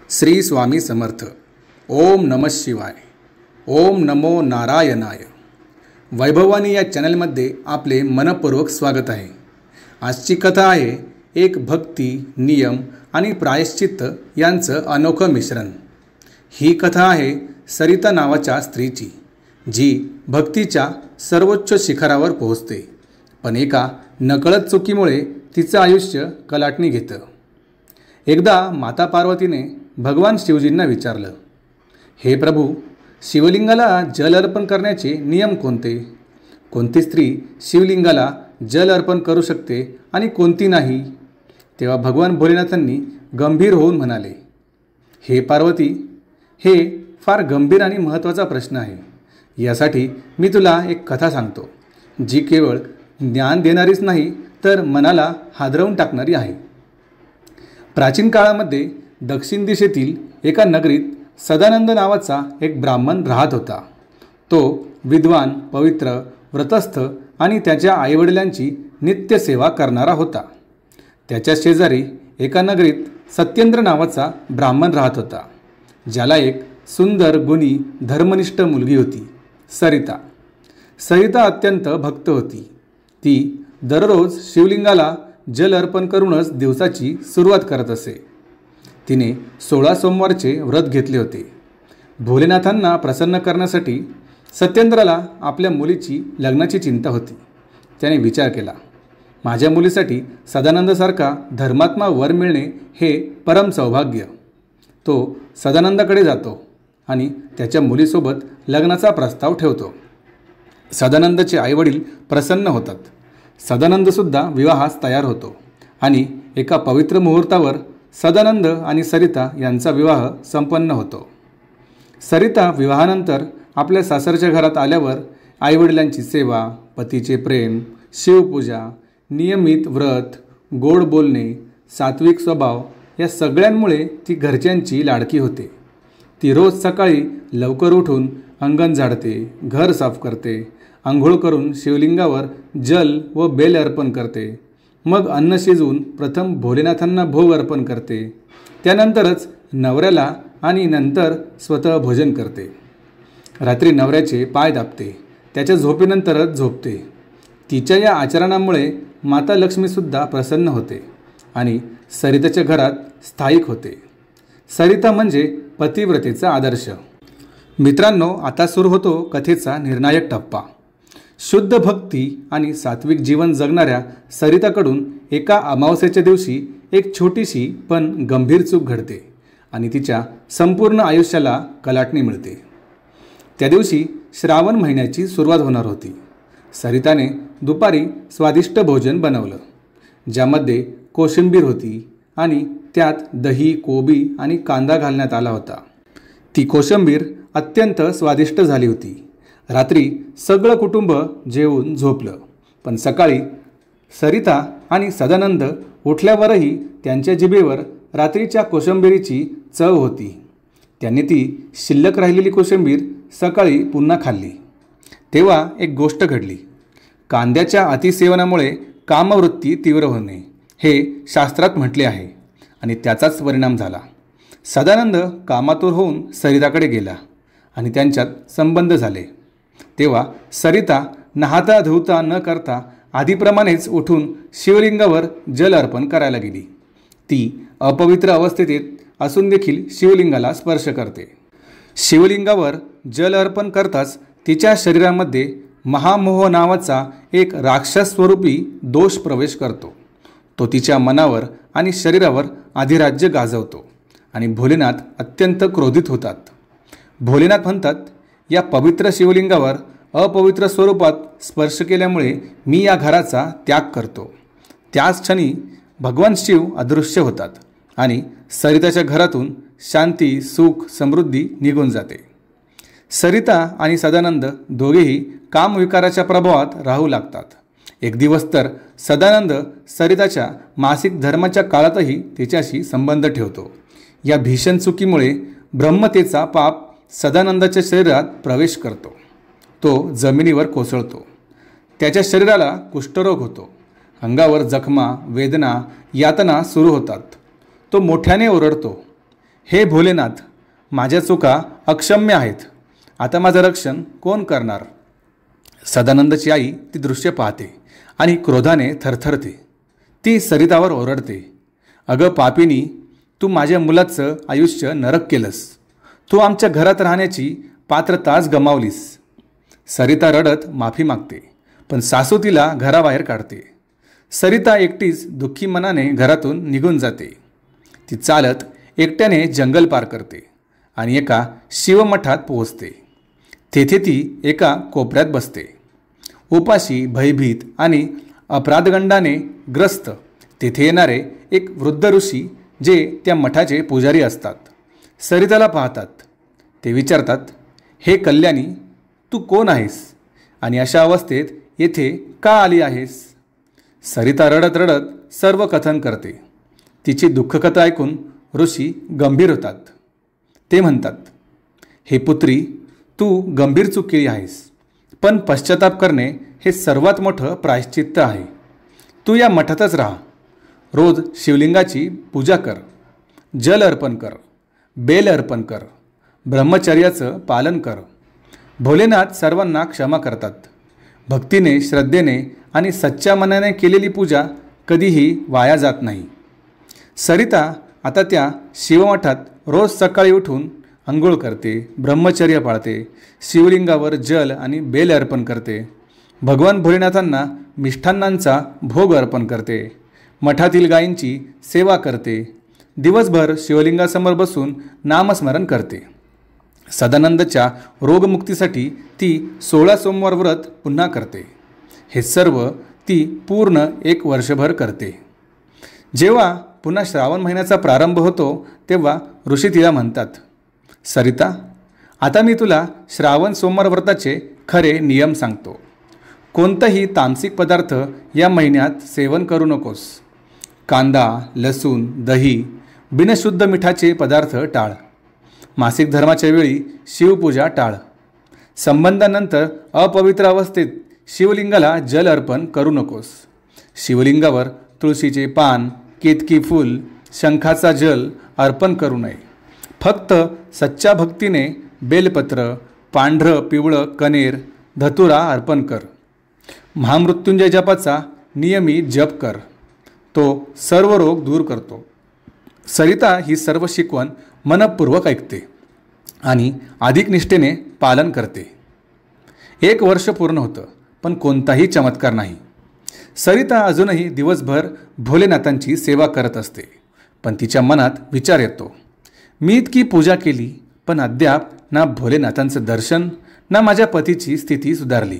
श्री स्वामी समर्थ. ओम नमः शिवाय. ओम नमो नारायणाय. वैभवानी या चॅनलमध्ये आपले मनपूर्वक स्वागत आहे. आजची कथा आहे एक भक्ती, नियम आणि प्रायश्चित्त यांचं अनोखं मिश्रण. ही कथा आहे सरिता नावाच्या स्त्रीची, जी भक्तीच्या सर्वोच्च शिखरावर पोहोचते, पण एका नकळत चुकीमुळे तिचं आयुष्य कलाटणी घेतं. एकदा माता पार्वतीने भगवान शिवजींना विचारलं, हे प्रभू, शिवलिंगाला जल अर्पण करण्याचे नियम कोणते? कोणती स्त्री शिवलिंगाला जल अर्पण करू शकते आणि कोणती नाही? तेव्हा भगवान भोलेनाथांनी गंभीर होऊन म्हणाले, हे पार्वती, हे फार गंभीर आणि महत्त्वाचा प्रश्न आहे. यासाठी मी तुला एक कथा सांगतो, जी केवळ ज्ञान देणारीच नाही तर मनाला हादरवून टाकणारी आहे. प्राचीन काळामध्ये दक्षिण दिशेतील एका नगरीत सदानंद नावाचा एक ब्राह्मण राहत होता. तो विद्वान, पवित्र, व्रतस्थ आणि त्याच्या आईवडिलांची नित्यसेवा करणारा होता. त्याच्या शेजारी एका नगरीत सत्येंद्र नावाचा ब्राह्मण राहत होता, ज्याला एक सुंदर, गुणी, धर्मनिष्ठ मुलगी होती, सरिता. सरिता अत्यंत भक्त होती. ती दररोज शिवलिंगाला जल अर्पण करूनच दिवसाची सुरुवात करत असे. तिने 16 सोमवारचे व्रत घेतले होते. भोलेनाथांना प्रसन्न करण्यासाठी सत्येंद्राला आपल्या मुलीची लग्नाची चिंता होती. त्याने विचार केला, माझ्या मुलीसाठी सदानंदसारखा धर्मात्मा वर मिळणे हे परम सौभाग्य. तो सदानंदाकडे जातो आणि त्याच्या मुलीसोबत लग्नाचा प्रस्ताव ठेवतो. सदानंदाचे आईवडील प्रसन्न होतात. सदानंदसुद्धा विवाहास तयार होतो आणि एका पवित्र मुहूर्तावर सदानंद आणि सरिता यांचा विवाह संपन्न होतो. सरिता विवाहानंतर आपल्या सासरच्या घरात आल्यावर आईवडिलांची सेवा, पतीचे प्रेम, शिवपूजा, नियमित व्रत, गोड बोलणे, सात्विक स्वभाव या सगळ्यांमुळे ती घरच्यांची लाडकी होते. ती रोज सकाळी लवकर उठून अंगण झाडते, घर साफ करते, आंघोळ करून शिवलिंगावर जल व बेल अर्पण करते. मग अन्न शिजवून प्रथम भोलेनाथांना भोग अर्पण करते. त्यानंतरच नवऱ्याला आणि नंतर स्वतः भोजन करते. रात्री नवऱ्याचे पाय दाबते. त्याच्या झोपेनंतरच झोपते. तिच्या या आचरणामुळे माता लक्ष्मीसुद्धा प्रसन्न होते आणि सरिताच्या घरात स्थायिक होते. सरिता म्हणजे पतिव्रतेचा आदर्श. मित्रांनो, आता सुरू होतो कथेचा निर्णायक टप्पा. शुद्ध भक्ती आणि सात्विक जीवन जगणाऱ्या सरिताकडून एका अमावस्येच्या दिवशी एक छोटीशी पण गंभीर चूक घडते आणि तिच्या संपूर्ण आयुष्याला कलाटणी मिळते. त्या दिवशी श्रावण महिन्याची सुरुवात होणार होती. सरिताने दुपारी स्वादिष्ट भोजन बनवलं, ज्यामध्ये कोशिंबीर होती आणि त्यात दही, कोबी आणि कांदा घालण्यात आला होता. ती कोशिंबीर अत्यंत स्वादिष्ट झाली होती. रात्री सगळं कुटुंब जेवून झोपलं, पण सकाळी सरिता आणि सदानंद उठल्यावरही त्यांच्या जिभेवर रात्रीच्या कोशिंबिरीची चव होती. त्यांनी ती शिल्लक राहिलेली कोशिंबीर सकाळी पुन्हा खाल्ली. तेव्हा एक गोष्ट घडली. कांद्याच्या अतिसेवनामुळे कामवृत्ती तीव्र होणे हे शास्त्रात म्हटले आहे आणि त्याचाच परिणाम झाला. सदानंद कामातूर होऊन सरिताकडे गेला आणि त्यांच्यात संबंध झाले. तेव्हा सरिता नहाता धुता न करता आधीप्रमाणेच उठून शिवलिंगावर जल अर्पण करायला गेली. ती अपवित्र अवस्थेत असून देखील शिवलिंगाला स्पर्श करते. शिवलिंगावर जल अर्पण करताच तिच्या शरीरामध्ये महामोह नावाचा एक राक्षस स्वरूपी दोष प्रवेश करतो. तो तिच्या मनावर आणि शरीरावर अधिराज्य गाजवतो आणि भोलेनाथ अत्यंत क्रोधित होतात. भोलेनाथ म्हणतात, या पवित्र शिवलिंगावर अपवित्र स्वरूपात स्पर्श केल्यामुळे मी या घराचा त्याग करतो. त्याच क्षणी भगवान शिव अदृश्य होतात आणि सरिताच्या घरातून शांती, सुख, समृद्धी निघून जाते. सरिता आणि सदानंद दोघेही कामविकाराच्या प्रभावात राहू लागतात. एक दिवस तर सदानंद सरिताच्या मासिक धर्माच्या काळातही तिच्याशी संबंध ठेवतो. या भीषण चुकीमुळे ब्रह्मतेचा पाप सदानंदाच्या शरीरात प्रवेश करतो. तो जमिनीवर कोसळतो. त्याच्या शरीराला कुष्ठरोग होतो. अंगावर जखमा, वेदना, यातना सुरू होतात. तो मोठ्याने ओरडतो, हे भोलेनाथ, माझ्या चुका अक्षम्य आहेत. आता माझं रक्षण कोण करणार? सदानंदची आई ती दृश्य पाहते आणि क्रोधाने थरथरते. ती सरितावर ओरडते, अगं पापिनी, तू माझ्या मुलाचं आयुष्य नरक केलंस. तू आमच्या घरात राहण्याची पात्रताच गमावलीस. सरिता रडत माफी मागते, पण सासू तिला घराबाहेर काढते. सरिता एकटीच दुःखी मनाने घरातून निघून जाते. ती चालत एकट्याने जंगल पार करते आणि एका शिवमठात पोहोचते. तेथे ती एका कोपऱ्यात बसते. उपाशी, भयभीत आणि अपराधगंडाने ग्रस्त तेथे येणारे एक वृद्ध ऋषी, जे त्या मठाचे पुजारी असतात, सरिताला पाहतात. ते विचारतात, हे कल्याणी, तू कोण आहेस आणि अशा अवस्थेत येथे का आली आहेस? सरिता रडत रडत सर्व कथन करते. तिची दुःखकथा ऐकून ऋषी गंभीर होतात. ते म्हणतात, हे पुत्री, तू गंभीर चूक केली आहेस, पण पश्चाताप करणे हे सर्वात मोठं प्रायश्चित्त आहे. तू या मठातच राहा. रोज शिवलिंगाची पूजा कर, जल अर्पण कर, बेल अर्पण कर, ब्रह्मचर्याचं पालन कर. भोलेनाथ सर्वांना क्षमा करतात. भक्तीने, श्रद्धेने आणि सच्च्या मनाने केलेली पूजा कधीही वाया जात नाही. सरिता आता त्या शिवमठात रोज सकाळी उठून अंघोळ करते, ब्रह्मचर्य पाळते, शिवलिंगावर जल आणि बेल अर्पण करते, भगवान भोलेनाथांना मिष्ठान्नांचा भोग अर्पण करते, मठातील गायींची सेवा करते, दिवसभर शिवलिंगासमोर बसून नामस्मरण करते. सदानंदच्या रोगमुक्तीसाठी ती 16 सोमवार व्रत पुन्हा करते. हे सर्व ती पूर्ण 1 वर्षभर करते. जेव्हा पुन्हा श्रावण महिन्याचा प्रारंभ होतो तेव्हा ऋषी तिला म्हणतात, सरिता, आता मी तुला श्रावण सोमवार व्रताचे खरे नियम सांगतो. कोणताही तामसिक पदार्थ या महिन्यात सेवन करू नकोस. कांदा, लसूण, दही, बिनशुद्ध मिठाचे पदार्थ टाळ. मासिक धर्माच्या वेळी शिवपूजा टाळ. संबंधानंतर अपवित्र अवस्थेत शिवलिंगाला जल अर्पण करू नकोस. शिवलिंगावर तुळशीचे पान, केतकी फूल, शंखाचा जल अर्पण करू नये. फक्त सच्च्या भक्तीने बेलपत्र, पांढरं पिवळं कनेर, धतुरा अर्पण कर. महामृत्युंजय जपाचा नियमित जप कर. तो सर्व रोग दूर करतो. सरिता ही सर्व शिकवण मनपूर्वक ऐकते आणि अधिक निष्ठेने पालन करते. 1 वर्ष पूर्ण होतं, पण कोणताही चमत्कार नाही. सरिता अजूनही दिवसभर भोलेनाथांची सेवा करत असते, पण तिच्या मनात विचार येतो, मी इतकी पूजा केली, पण अद्याप ना भोलेनाथांचं दर्शन, ना माझ्या पतीची स्थिती सुधारली.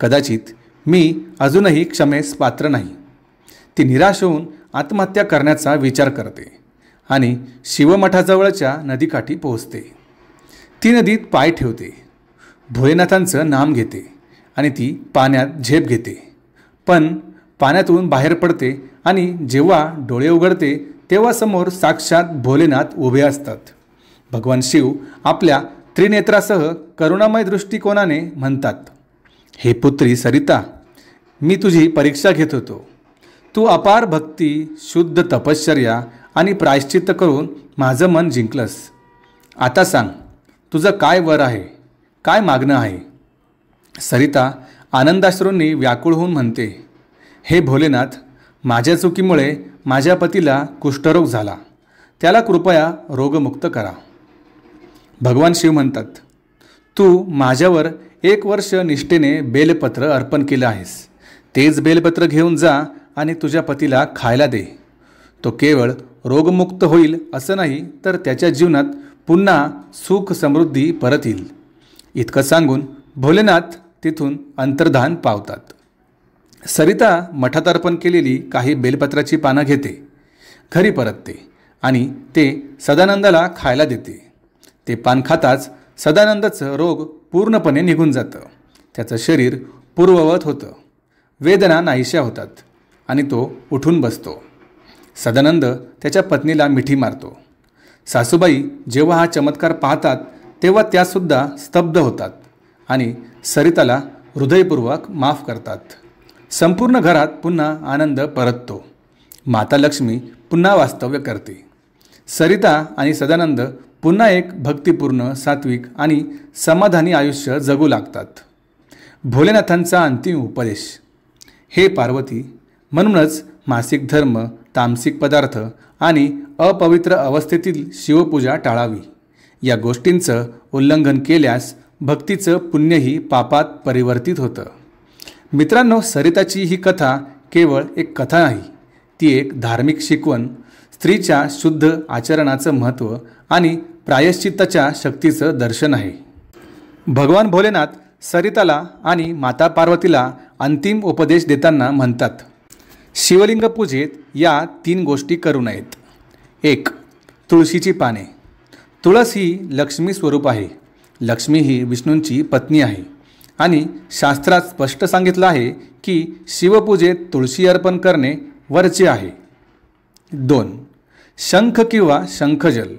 कदाचित मी अजूनही क्षमेस पात्र नाही. ती निराश होऊन आत्महत्या करण्याचा विचार करते आणि शिवमठाजवळच्या नदीकाठी पोहोचते. ती नदीत पाय ठेवते, भोलेनाथांचं नाम घेते आणि ती पाण्यात झेप घेते. पण पाण्यातून बाहेर पडते आणि जेव्हा डोळे उघडते तेव्हा समोर साक्षात भोलेनाथ उभे असतात. भगवान शिव आपल्या त्रिनेत्रासह करुणामय दृष्टिकोनाने म्हणतात, हे पुत्री सरिता, मी तुझी परीक्षा घेत होतो. तू अपार भक्ती, शुद्ध तपश्चर्या आणि प्रायश्चित्त करून माझं मन जिंकलंस. आता सांग, तुझं काय वर आहे, काय मागणं आहे? सरिता आनंदाश्रूंनी व्याकुळ होऊन म्हणते, हे भोलेनाथ, माझ्या चुकीमुळे माझ्या पतीला कुष्ठरोग झाला. त्याला कृपया रोगमुक्त करा. भगवान शिव म्हणतात, तू माझ्यावर 1 वर्ष निष्ठेने बेलपत्र अर्पण केलं आहेस. तेच बेलपत्र घेऊन जा आणि तुझ्या पतीला खायला दे. तो केवळ रोगमुक्त होईल असं नाही, तर त्याच्या जीवनात पुन्हा सुख समृद्धी परत येईल. इतकं सांगून भोलेनाथ तिथून अंतर्धान पावतात. सरिता मठात अर्पण केलेली काही बेलपत्राची पानं घेते, घरी परतते आणि ते सदानंदाला खायला देते. ते पान खाताच सदानंदाचं रोग पूर्णपणे निघून जातं. त्याचं शरीर पूर्ववत होतं. वेदना नाहीशा होतात आणि तो उठून बसतो. सदानंद त्याच्या पत्नीला मिठी मारतो. सासूबाई जेव्हा हा चमत्कार पाहतात तेव्हा त्यासुद्धा स्तब्ध होतात आणि सरिताला हृदयपूर्वक माफ करतात. संपूर्ण घरात पुन्हा आनंद परततो. माता लक्ष्मी पुन्हा वास्तव्य करते. सरिता आणि सदानंद पुन्हा एक भक्तिपूर्ण, सात्विक आणि समाधानी आयुष्य जगू लागतात. भोलेनाथांचा अंतिम उपदेश. हे पार्वती, म्हणूनच मासिक धर्म, तामसिक पदार्थ आणि अपवित्र अवस्थेतील शिवपूजा टाळावी. या गोष्टींचं उल्लंघन केल्यास भक्तीचं पुण्यही पापात परिवर्तित होतं. मित्रांनो, सरिताची ही कथा केवळ एक कथा नाही, ती एक धार्मिक शिकवण, स्त्रीच्या शुद्ध आचरणाचं महत्त्व आणि प्रायश्चित्ताच्या शक्तीचं दर्शन आहे. भगवान भोलेनाथ सरिताला आणि माता पार्वतीला अंतिम उपदेश देताना म्हणतात, शिवलिंग पूजेत या 3 गोष्टी करू नयेत. 1. तुळशीची पाने. तुळस ही लक्ष्मी स्वरूप आहे. लक्ष्मी ही विष्णूंची पत्नी आहे आणि शास्त्रात स्पष्ट सांगितलं आहे की शिवपूजेत तुळशी अर्पण करणे वर्ज्य आहे. 2. शंख किंवा शंखजल.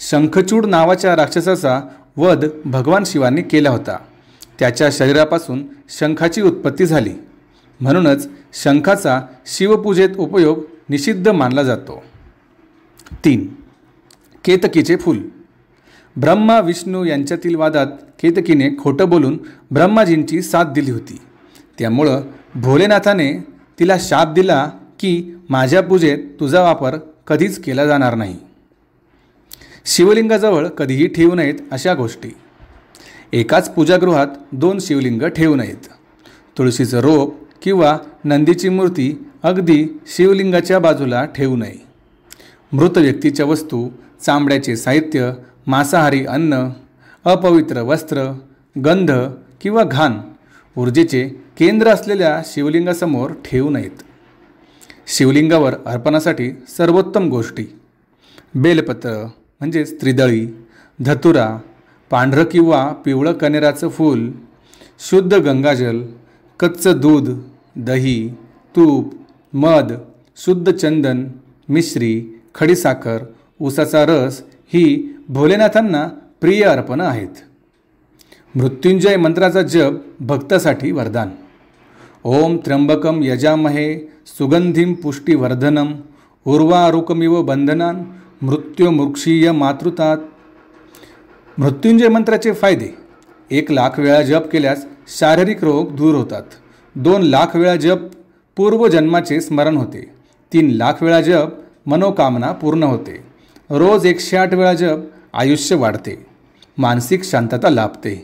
शंखचूड नावाच्या राक्षसाचा वध भगवान शिवांनी केला होता. त्याच्या शरीरापासून शंखाची उत्पत्ती झाली. म्हणूनच शंखाचा शिवपूजेत उपयोग निषिद्ध मानला जातो. 3. केतकीचे फूल. ब्रह्मा विष्णू यांच्यातील वादात केतकीने खोटं बोलून ब्रह्माजींची साथ दिली होती. त्यामुळं भोलेनाथाने तिला शाप दिला की माझ्या पूजेत तुझा वापर कधीच केला जाणार नाही. शिवलिंगाजवळ कधीही ठेवू नयेत अशा गोष्टी. एकाच पूजागृहात 2 शिवलिंग ठेवू नयेत. तुळशीचं रोप किंवा नंदीची मूर्ती अगदी शिवलिंगाच्या बाजूला ठेवू नये. मृत व्यक्तीच्या वस्तू, चामड्याचे साहित्य, मांसाहारी अन्न, अपवित्र वस्त्र, गंध किंवा घाण ऊर्जेचे केंद्र असलेल्या शिवलिंगासमोर ठेवू नयेत. शिवलिंगावर अर्पणासाठी सर्वोत्तम गोष्टी: बेलपत्र म्हणजेच त्रिदळी, धतुरा, पांढरं किंवा पिवळं कनेराचं फूल, शुद्ध गंगाजल, कच्चं दूध, दही, तूप, मध, शुद्ध चंदन, मिश्री, खडीसाखर, ऊसाचा रस ही भोलेनाथांना प्रिय अर्पणं आहेत. मृत्युंजय मंत्राचा जप भक्तासाठी वरदान. ओम त्र्यंबकम यजामहे सुगंधिम पुष्टिवर्धनम उर्वारुकमिव बंधनान मृत्युमुक्षीय मातृतात. मृत्युंजय मंत्राचे फायदे: 1,00,000 वेळा जप केल्यास शारीरिक रोग दूर होतात. 2,00,000 वेळा जप पूर्वजन्माचे स्मरण होते. 3,00,000 वेळा जप मनोकामना पूर्ण होते. रोज 108 वेळा जप आयुष्य वाढते. मानसिक शांतता लाभते.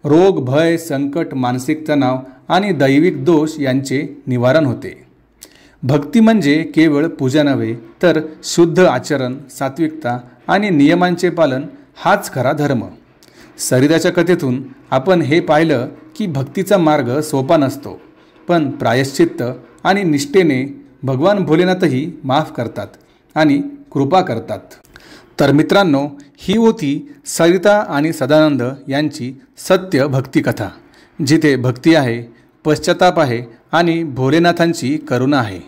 रोग, भय, संकट, मानसिक तणाव आणि दैविक दोष यांचे निवारण होते. भक्ती म्हणजे केवळ पूजा नव्हे, तर शुद्ध आचरण, सात्विकता आणि नियमांचे पालन हाच खरा धर्म. सरिताच्या कथेतून आपण हे पाहिलं की भक्तीचा मार्ग सोपा नसतो, पण प्रायश्चित्त आणि निष्ठेने भगवान भोलेनाथही माफ करतात आणि कृपा करतात. तर मित्रांनो, ही होती सरिता आणि सदानंद यांची सत्य भक्तिकथा, जिथे भक्ती आहे, पश्चाताप आहे आणि भोलेनाथांची करुणा आहे.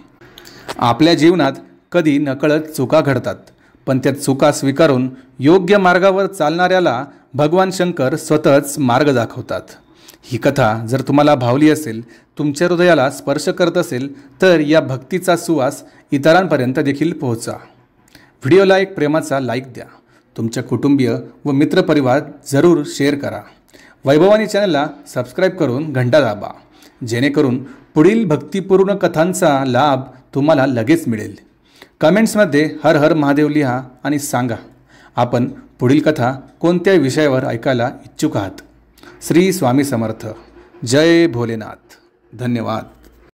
आपल्या जीवनात कधी नकळत चुका घडतात, पण त्या चुका स्वीकारून योग्य मार्गावर चालणाऱ्याला भगवान शंकर स्वतःच मार्ग दाखवतात. ही कथा जर तुम्हाला भावली असेल, तुमच्या हृदयाला स्पर्श करत असेल, तर या भक्तीचा सुवास इतरांपर्यंत देखील पोहोचा. व्हिडिओला एक प्रेमाचा लाईक द्या. तुमच्या कुटुंबीय व मित्रपरिवार जरूर शेअर करा. वैभवानी चॅनलला सबस्क्राईब करून घंटा दाबा, जेणेकरून पुढील भक्तिपूर्ण कथांचा लाभ तुम्हाला लगेच मिळेल. कमेंट्समध्ये हर हर महादेव लिहा आणि सांगा आपण पुढील कथा कोणत्या विषयावर ऐकायला इच्छुक आहात. श्री स्वामी समर्थ. जय भोलेनाथ. धन्यवाद.